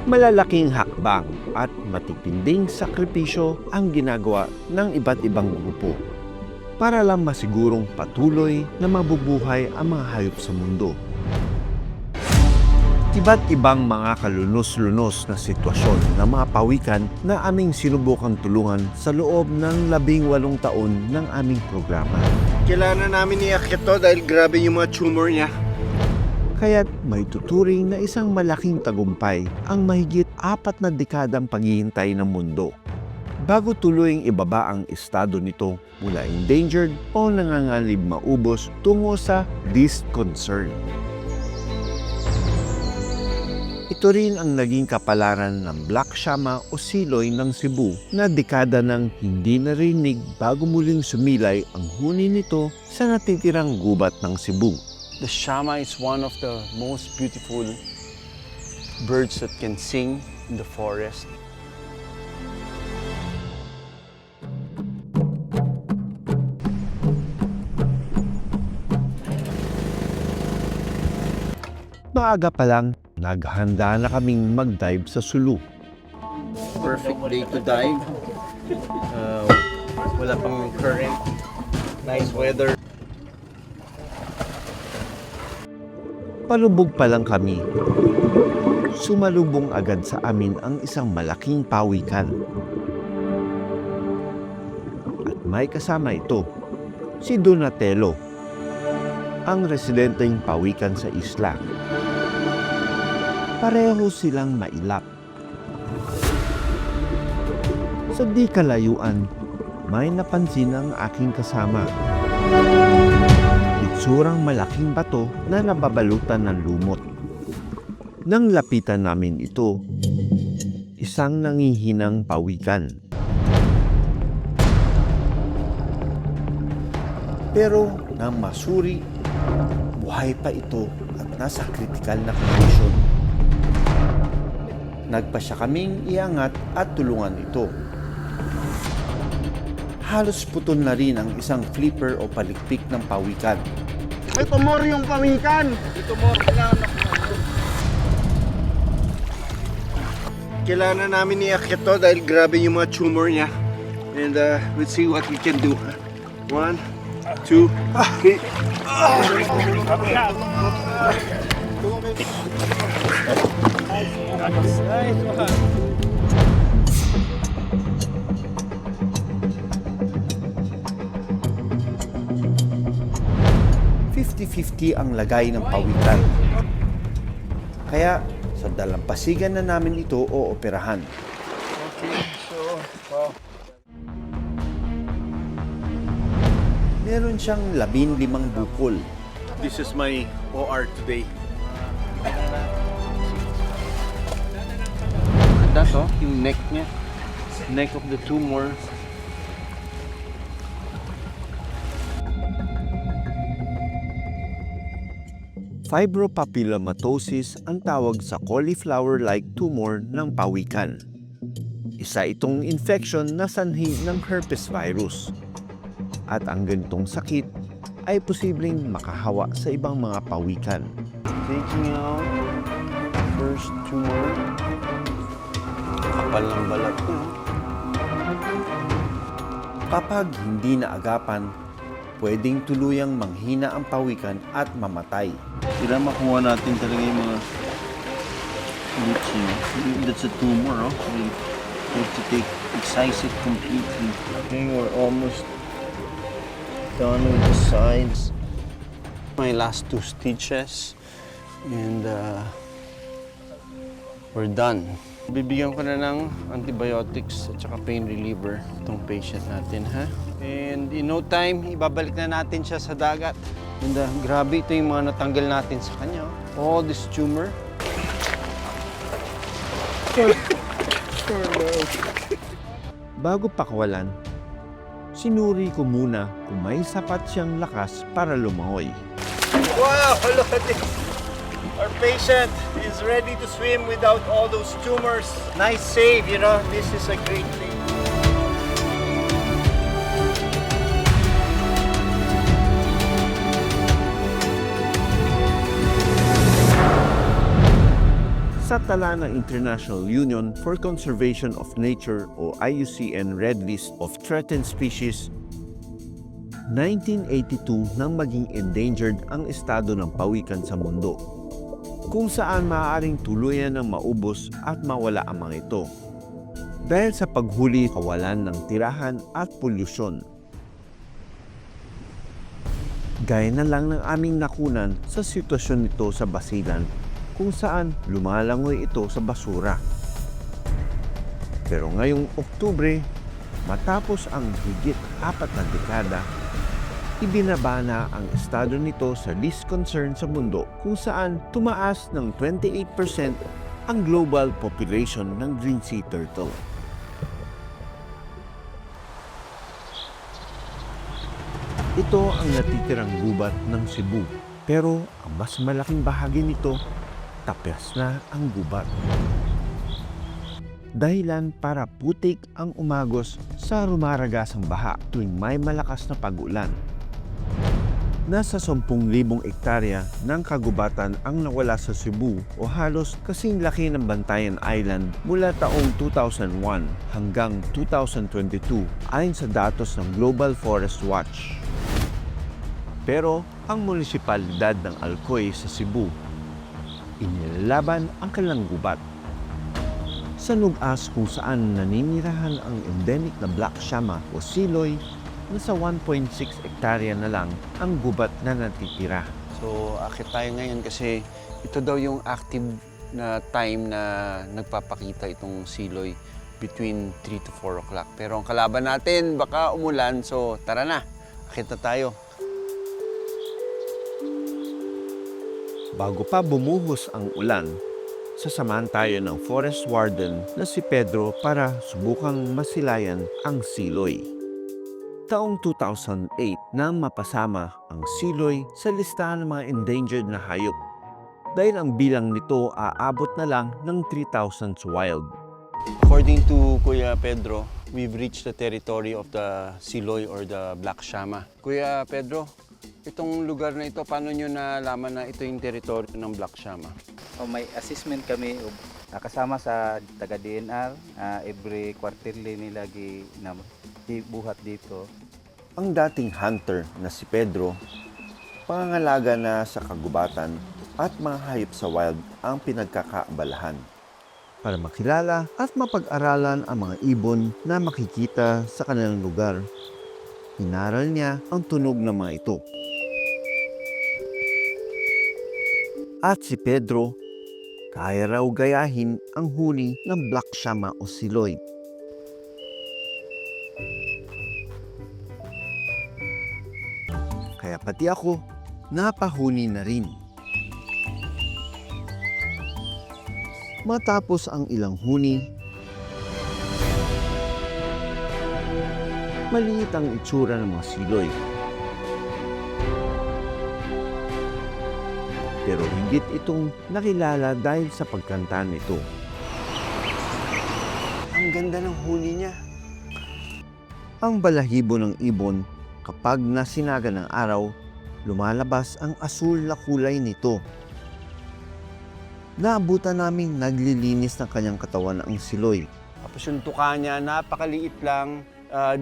Malalaking hakbang at matitinding sakripisyo ang ginagawa ng iba't ibang grupo para lang masigurong patuloy na mabubuhay ang mga hayop sa mundo. Iba't ibang mga kalunos-lunos na sitwasyon ng mga pawikan na aming sinubukang tulungan sa loob ng 18 taon ng aming programa. Kailangan namin iakyat to dahil grabe yung mga tumor niya. Kaya't may tuturing na isang malaking tagumpay ang mahigit 4 na dekadang paghihintay ng mundo bago tuluyang ibaba ang estado nito mula endangered o nanganganib maubos tungo sa least concern. Ito rin ang naging kapalaran ng Black Shama o Siloy ng Cebu na dekada nang hindi narinig bago muling sumilay ang huni nito sa natitirang gubat ng Cebu. The Shama is one of the most beautiful birds that can sing in the forest. Maaga pa lang, naghanda na kaming mag-dive sa Sulu. Perfect day to dive. Wala pang current. Nice weather. Palubog pa lang kami. Sumalubong agad sa amin ang isang malaking pawikan. At may kasama ito, si Donatello, ang residenteng pawikan sa isla. Pareho silang mailap. Sa di kalayuan, may napansin ang aking kasama. Itsurang malaking bato na nababalutan ng lumot. Nang lapitan namin ito, isang nangihinang pawikan. Pero nang masuri, buhay pa ito at nasa critical na condition. Nagpasya kaming iangat at tulungan ito. Halos putol na rin ang isang flipper o palikpik ng pawikan. May tumor yung pawikan! May tumor, kailangan namin iakyat to dahil grabe yung mga tumor niya. And let's see what we can do. 1, 2, 3. 50-50 ang lagay ng pawikan. Kaya sa dalampasigan na namin ito o operahan. Okay, so, wow. Meron siyang 15 bukol. This is my OR today. Ganda to, yung neck niya. Neck of the tumor. Fibropapillomatosis ang tawag sa cauliflower-like tumor ng pawikan. Isa itong infection na sanhi ng herpes virus. At ang ganitong sakit ay posibleng makahawa sa ibang mga pawikan. Taking out first tumor. Kapal ng balat niya. Kapag hindi naagapan, pwedeng tuluyang manghina ang pawikan at mamatay. Kailangan makuha natin talaga yung mga roots niya. That's a tumor, oh. We have to excise it completely. Okay, we're almost done with the sides. My last 2 stitches and we're done. Bibigyan ko na ng antibiotics at saka pain reliever itong patient natin, ha? And in no time, ibabalik na natin siya sa dagat. And grabe ito yung mga natanggal natin sa kanya. All this tumor. Bago pakawalan, sinuri ko muna kung may sapat siyang lakas para lumangoy. Wow! Look at this! Our patient is ready to swim without all those tumors. Nice save, you know. This is a great thing. Sa Natatala ng International Union for Conservation of Nature o IUCN Red List of Threatened Species 1982 nang maging endangered ang estado ng pawikan sa mundo, kung saan maaaring tuluyan ng maubos at mawala ang mga ito dahil sa paghuli, kawalan ng tirahan at polusyon. Gaya na lang ng aming nakunan sa sitwasyon nito sa Basilan, kung saan lumalangoy ito sa basura. Pero ngayong Oktubre, matapos ang higit 4 na dekada, ibinaba na ang estado nito sa least concern sa mundo, kung saan tumaas ng 28% ang global population ng green sea turtle. Ito ang natitirang gubat ng Cebu, pero ang mas malaking bahagi nito, tapos na ang gubat. Dahilan para putik ang umagos sa rumaragasang baha tuwing may malakas na pag-ulan. Nasa 10,000 hektarya ng kagubatan ang nawala sa Cebu o halos kasing laki ng Bantayan Island mula taong 2001 hanggang 2022 ayon sa datos ng Global Forest Watch. Pero ang munisipalidad ng Alcoy sa Cebu, inilaban ang kanilang gubat. Sa Nugas kung saan naninirahan ang endemic na black shama o siloy, nasa 1.6 hektarya na lang ang gubat na natitira. So, akit tayo ngayon kasi ito daw yung active na time na nagpapakita itong siloy between 3 to 4 o'clock. Pero ang kalaban natin, baka umulan, so tara na, akit na tayo. Bago pa bumuhos ang ulan, sasamahan tayo ng forest warden na si Pedro para subukang masilayan ang siloy. Taong 2008 nang mapasama ang siloy sa listahan ng mga endangered na hayop dahil ang bilang nito aabot na lang ng 3,000 sa wild. According to Kuya Pedro, we've reached the territory of the siloy or the black shama. Kuya Pedro, itong lugar na ito, paano nyo nalaman na ito yung teritoryo ng black shama? May assessment kami kasama sa taga-DNR. Every quarterly nila buhat dito. Ang dating hunter na si Pedro, pangangalaga na sa kagubatan at mga hayop sa wild ang pinagkakaabalahan. Para makilala at mapag-aralan ang mga ibon na makikita sa kanilang lugar, inaral niya ang tunog ng mga ito. At si Pedro, kaya raw gayahin ang huni ng black shama o siloy. Kaya pati ako, napahuni na rin. Matapos ang ilang huni, maliit ang itsura ng mga siloy. Pero higit itong nakilala dahil sa pagkanta nito. Ang ganda ng huni niya. Ang balahibo ng ibon, kapag nasinaga ng araw, lumalabas ang asul na kulay nito. Naabutan naming naglilinis ng kanyang katawan ang siloy. Tapos yung tuka niya, napakaliit lang.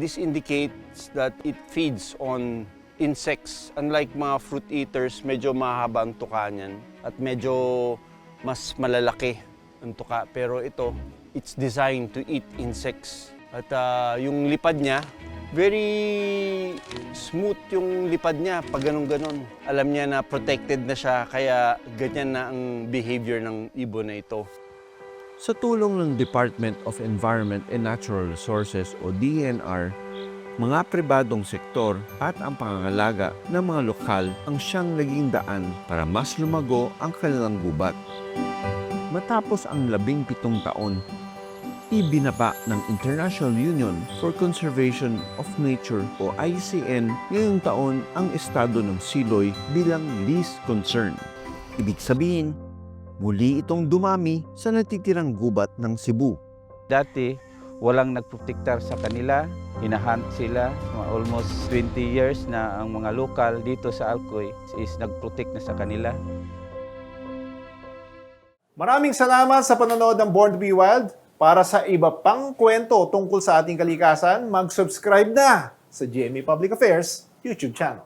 This indicates that it feeds on insects. Unlike mga fruit eaters, medyo mahaba ang tuka niyan at medyo mas malalaki ang tuka. Pero ito, it's designed to eat insects. At yung lipad niya, very smooth yung lipad niya pag ganun-ganon. Alam niya na protected na siya, kaya ganyan na ang behavior ng ibon na ito. Sa tulong ng Department of Environment and Natural Resources o DENR, mga pribadong sektor at ang pangangalaga ng mga lokal ang siyang naging daan para mas lumago ang kanilang gubat. Matapos ang 17 taon, ibinaba ng International Union for Conservation of Nature o IUCN ngayong taon ang estado ng siloy bilang least concern. Ibig sabihin, muli itong dumami sa natitirang gubat ng Cebu. Dati, walang nagprotektar sa kanila. Hinahunt sila. Almost 20 years na ang mga lokal dito sa Alcoy is nagprotect na sa kanila. Maraming salamat sa panonood ng Born to be Wild. Para sa iba pang kwento tungkol sa ating kalikasan, mag-subscribe na sa GMA Public Affairs YouTube channel.